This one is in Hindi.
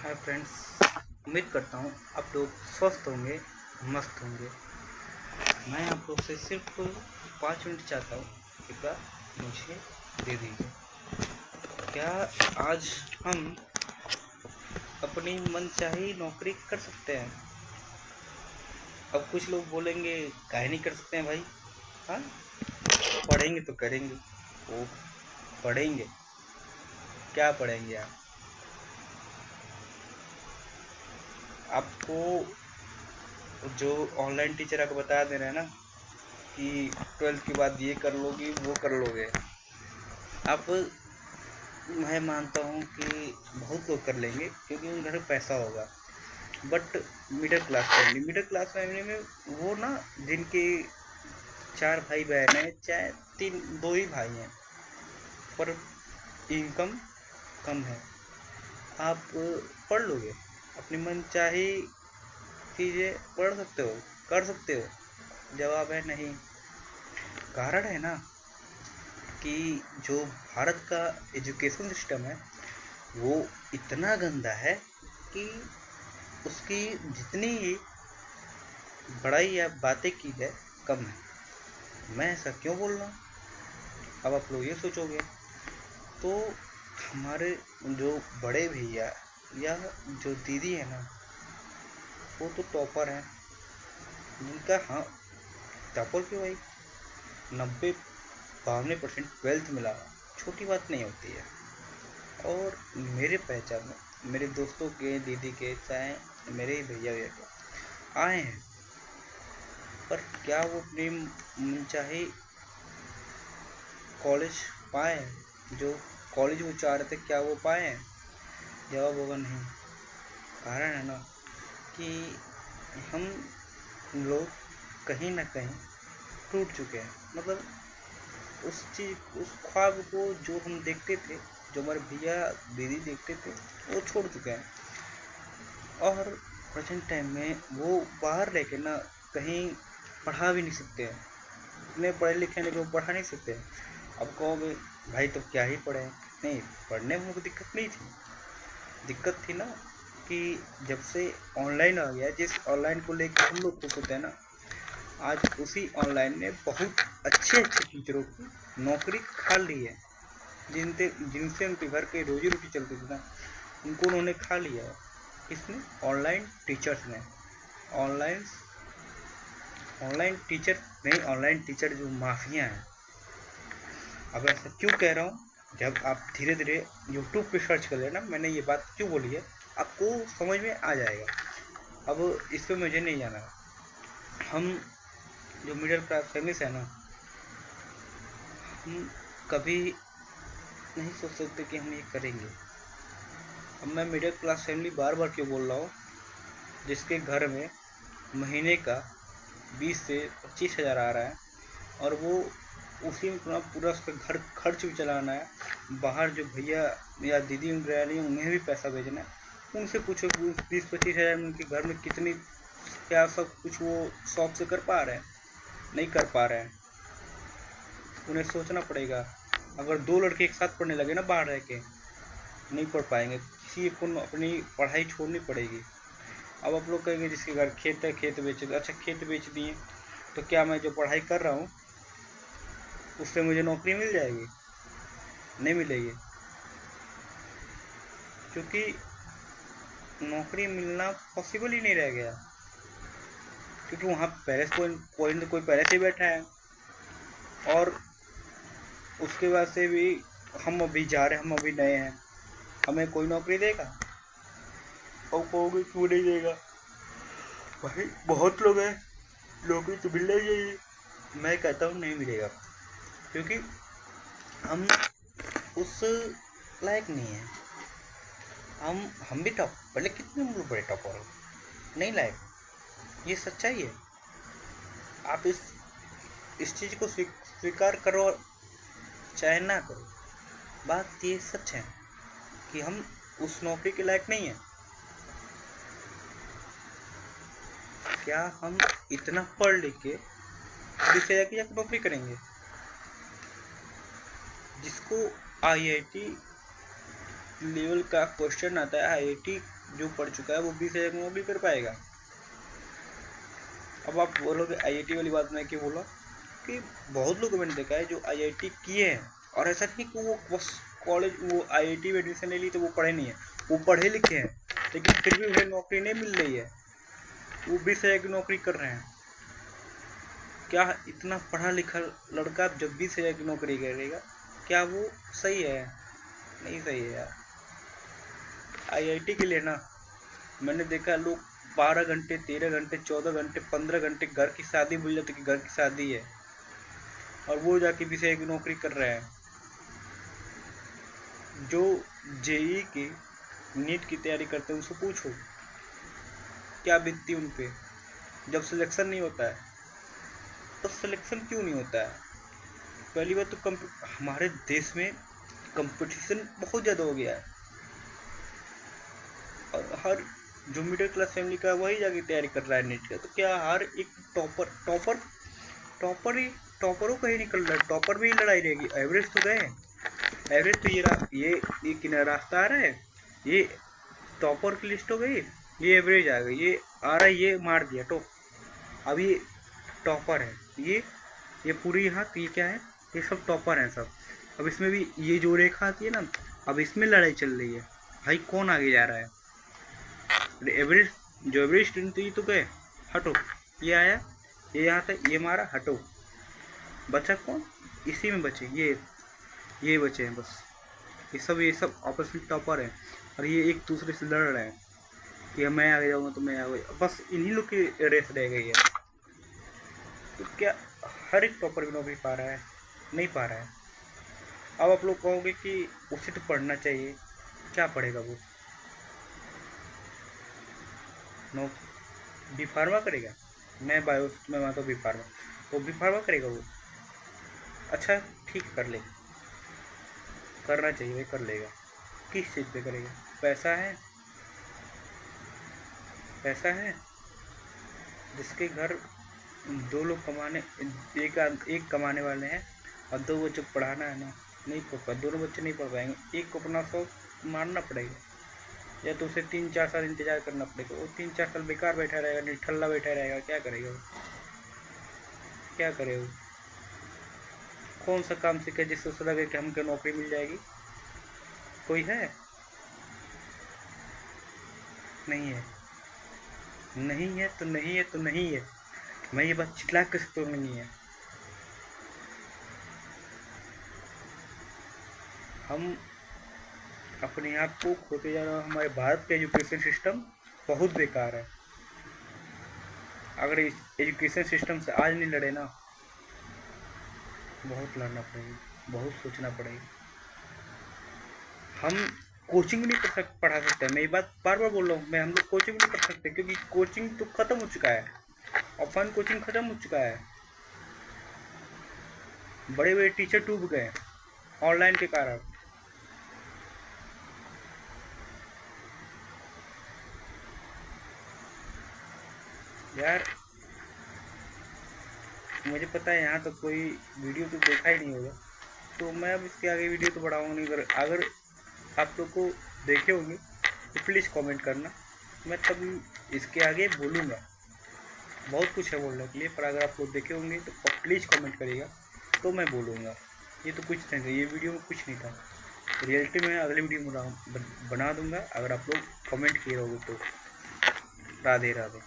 हाय फ्रेंड्स, उम्मीद करता हूँ आप लोग स्वस्थ होंगे, मस्त होंगे। मैं आप लोग से सिर्फ 5 मिनट चाहता हूँ, कृपया मुझे दे दीजिए। क्या आज हम अपनी मनचाही नौकरी कर सकते हैं? अब कुछ लोग बोलेंगे काहे नहीं कर सकते हैं भाई। हाँ, पढ़ेंगे तो करेंगे। वो पढ़ेंगे, क्या पढ़ेंगे आप? आपको जो ऑनलाइन टीचर आपको बता दे रहे हैं ना कि 12th के बाद ये कर लोगी वो कर लोगे, आप मैं मानता हूँ कि बहुत लोग कर लेंगे क्योंकि उन घर में पैसा होगा। बट मिडिल क्लास फैमिली में वो ना, जिनके 4 भाई बहन हैं, चाहे तीन दो ही भाई हैं, पर इनकम कम है, आप पढ़ लोगे, अपनी मन चाही चीज़ें पढ़ सकते हो, कर सकते हो? जवाब है नहीं। कारण है ना कि जो भारत का एजुकेशन सिस्टम है वो इतना गंदा है कि उसकी जितनी बड़ाई या बातें की जाए कम है। मैं ऐसा क्यों बोल रहा हूँ, अब आप लोग ये सोचोगे। तो हमारे जो बड़े भैया या जो दीदी है ना, वो तो टॉपर हैं, जिनका, हाँ, टॉपर क्यों भाई, 90-92% ट्वेल्थ मिला, छोटी बात नहीं होती है। और मेरे पहचान में मेरे दोस्तों के, दीदी के, चाहे मेरे ही भैया के आए हैं, पर क्या वो अपनी मनचाही कॉलेज पाए हैं? जो कॉलेज वो चाह रहे थे, क्या वो पाए हैं? जवाब होगा नहीं। कारण है ना कि हम लोग कहीं ना कहीं टूट चुके हैं। मतलब उस ख्वाब को जो हम देखते थे, जो हमारे भैया दीदी देखते थे, वो छोड़ चुके हैं। और प्रेजेंट टाइम में वो बाहर रह के ना कहीं पढ़ा भी नहीं सकते हैं। इतने पढ़े लिखे हैं लेकिन वो पढ़ा नहीं सकते हैं। अब कहोगे भाई तो क्या ही पढ़े? नहीं, पढ़ने में कोई दिक्कत नहीं थी। दिक्कत थी ना कि जब से ऑनलाइन आ गया, जिस ऑनलाइन को लेकर हम लोग खुश होते हैं ना, आज उसी ऑनलाइन ने बहुत अच्छे अच्छे टीचरों की नौकरी खा ली है। जिनसे जिनसे उनके घर के रोजी रोटी चलती थी ना, उनको उन्होंने खा लिया है। किसने? ऑनलाइन टीचर्स ने। ऑनलाइन ऑनलाइन टीचर नहीं, ऑनलाइन टीचर जो माफिया हैं। अब ऐसा क्यों कह रहा हूँ, जब आप धीरे धीरे यूट्यूब पे सर्च कर लेना मैंने ये बात क्यों बोली है, आपको समझ में आ जाएगा। अब इस पर मुझे नहीं जाना। हम जो मिडिल क्लास फैमिलीज है ना, हम कभी नहीं सोच सकते कि हम ये करेंगे। अब मैं मिडिल क्लास फैमिली बार बार क्यों बोल रहा हूँ, जिसके घर में महीने का 20 से 25 हज़ार आ रहा है, और वो उसी में पूरा पूरा उसका घर खर्च भी चलाना है, बाहर जो भैया या दीदी रह रही हैं उन्हें भी पैसा भेजना है। उनसे पूछो कि 20-25 हज़ार में उनके घर में कितनी, क्या सब कुछ वो शौक से कर पा रहे हैं? नहीं कर पा रहे हैं। उन्हें सोचना पड़ेगा। अगर दो लड़के एक साथ पढ़ने लगे ना बाहर रह के, नहीं पढ़ पाएंगे, किसी को अपनी पढ़ाई छोड़नी पड़ेगी। अब आप लोग कहेंगे जिसके घर खेत है खेत बेच दो। अच्छा, खेत बेच दिए तो क्या मैं जो पढ़ाई कर रहा हूँ उससे मुझे नौकरी मिल जाएगी? नहीं मिलेगी, क्योंकि नौकरी मिलना पॉसिबल ही नहीं रह गया। क्योंकि वहाँ पहले से कोई न कोई पहले से बैठा है, और उसके बाद से भी हम अभी जा रहे हैं, हम अभी नए हैं, हमें कोई नौकरी देगा? और कहोगे क्यों नहीं देगा भाई, बहुत लोग हैं, नौकरी तो मिलना ही चाहिए। मैं कहता हूँ नहीं मिलेगा, क्योंकि हम उस लायक नहीं है। हम भी टॉप, पहले कितने हम लोग बड़े टॉपर हो, नहीं लायक, ये सच्चाई है। आप इस चीज़ को स्वीकार करो चाहे ना करो, बात ये सच है कि हम उस नौकरी के लायक नहीं है। क्या हम इतना पढ़ लिख के दूसरे जाके जाकर नौकरी करेंगे? जिसको आईआईटी लेवल का क्वेश्चन आता है, आईआईटी जो पढ़ चुका है वो 20,000 की नौकरी कर पाएगा। अब आप बोलोगे आईआईटी वाली बात मैं क्यों बोला कि बहुत लोग मैंने देखा है जो आईआईटी किए हैं, और ऐसा नहीं कि वो बस कॉलेज वो आईआईटी में एडमिशन ले ली तो वो पढ़े नहीं है, वो पढ़े लिखे हैं लेकिन फिर भी उन्हें नौकरी नहीं मिल रही है, वो 20,000 की नौकरी कर रहे हैं। क्या इतना पढ़ा लिखा लड़का जब 20,000 की नौकरी करेगा, क्या वो सही है? नहीं सही है यार। आईआईटी के लिए ना मैंने देखा लोग 12 घंटे 13 घंटे 14 घंटे 15 घंटे घर की शादी भूल जाते कि घर की शादी है, और वो जाके 20,000 की नौकरी कर रहे हैं। जो जेई की नीट की तैयारी करते हैं उनसे पूछो क्या बीतती उन पे जब सिलेक्शन नहीं होता है। तो सिलेक्शन क्यों नहीं होता है? पहली बात तो हमारे देश में कंपटीशन बहुत ज़्यादा हो गया है, और हर जो मिडिल क्लास फैमिली का वही जाके तैयारी कर रहा है नीट का। तो क्या हर एक टॉपरों का ही निकल रहा है, टॉपर में ही लड़ाई रहेगी? एवरेज तो गए, एवरेज तो ये किनारा रास्ता आ रहा है, ये टॉपर की लिस्ट हो गई, ये एवरेज आ गई, ये आ रहा है, ये मार दिया तो अब ये टॉपर है, ये पूरी यहाँ ये क्या है, ये सब टॉपर हैं सब। अब इसमें भी ये जो रेखा आती है ना, अब इसमें लड़ाई चल रही है भाई, कौन आगे जा रहा है। एवरेज जो एवरेज स्टूडेंट ये तो गए, हटो, ये आया, ये यहाँ था, ये मारा, हटो, बचा कौन? इसी में बचे ये बचे हैं बस। ये सब आपस में टॉपर हैं, और ये एक दूसरे से लड़ रहे हैं कि मैं आगे जाऊँगा तो मैं आगे, बस इन्हीं लोग की रेस रह गई है। तो क्या हर एक टॉपर की नौकरी पा रहा है? नहीं पा रहा है। अब आप लोग कहोगे कि उसे तो पढ़ना चाहिए, क्या पढ़ेगा वो? नो, बी फार्मा करेगा? मैं बायो में मानता हूँ बी फार्मा, तो बी फार्मा करेगा वो? अच्छा ठीक, कर ले, करना चाहिए भाई, कर लेगा। किस चीज़ पे करेगा? पैसा है, पैसा है। जिसके घर दो लोग कमाने, एक कमाने वाले हैं और दो बच्चों को पढ़ाना है ना, नहीं पढ़ पाए, दोनों बच्चे नहीं पढ़ पाएंगे, एक को अपना शौक मारना पड़ेगा, या तो उसे 3-4 साल इंतजार करना पड़ेगा। वो 3-4 साल बेकार बैठा रहेगा, निठल्ला बैठा रहेगा, क्या करेगा वो? क्या करे वो? कौन सा काम सीखे जिससे उसे लगे कि हमको नौकरी मिल जाएगी? कोई है? नहीं है। नहीं है तो नहीं है तो नहीं है, मैं ये बात चिल्ला कर सकता हूँ, नहीं है। हम अपने आप को खोते जा रहे हैं। हमारे भारत का एजुकेशन सिस्टम बहुत बेकार है। अगर इस एजुकेशन सिस्टम से आज नहीं लड़े ना, बहुत लड़ना पड़ेगा, बहुत सोचना पड़ेगा। हम कोचिंग नहीं पढ़ा सकते, मैं ये बात बार बार बोल रहा हूँ, हम लोग कोचिंग नहीं कर सकते क्योंकि कोचिंग तो खत्म हो चुका है, ऑफलाइन कोचिंग खत्म हो चुका है। बड़े बड़े टीचर डूब गए ऑनलाइन के कारण। यार मुझे पता है यहाँ तो कोई वीडियो तो देखा ही नहीं होगा, तो मैं अब इसके आगे वीडियो तो बढ़ाऊँगा नहीं। अगर आप लोग को देखे होंगे तो प्लीज़ कमेंट करना, मैं तब इसके आगे बोलूँगा। बहुत कुछ है बोलने के लिए, पर अगर आप लोग देखे होंगे तो प्लीज़ कमेंट करिएगा तो मैं बोलूँगा। ये तो कुछ नहीं था, ये वीडियो में कुछ नहीं था, रियलिटी में अगली वीडियो बना दूँगा अगर आप लोग कमेंट किए होगे तो। राधे राधे।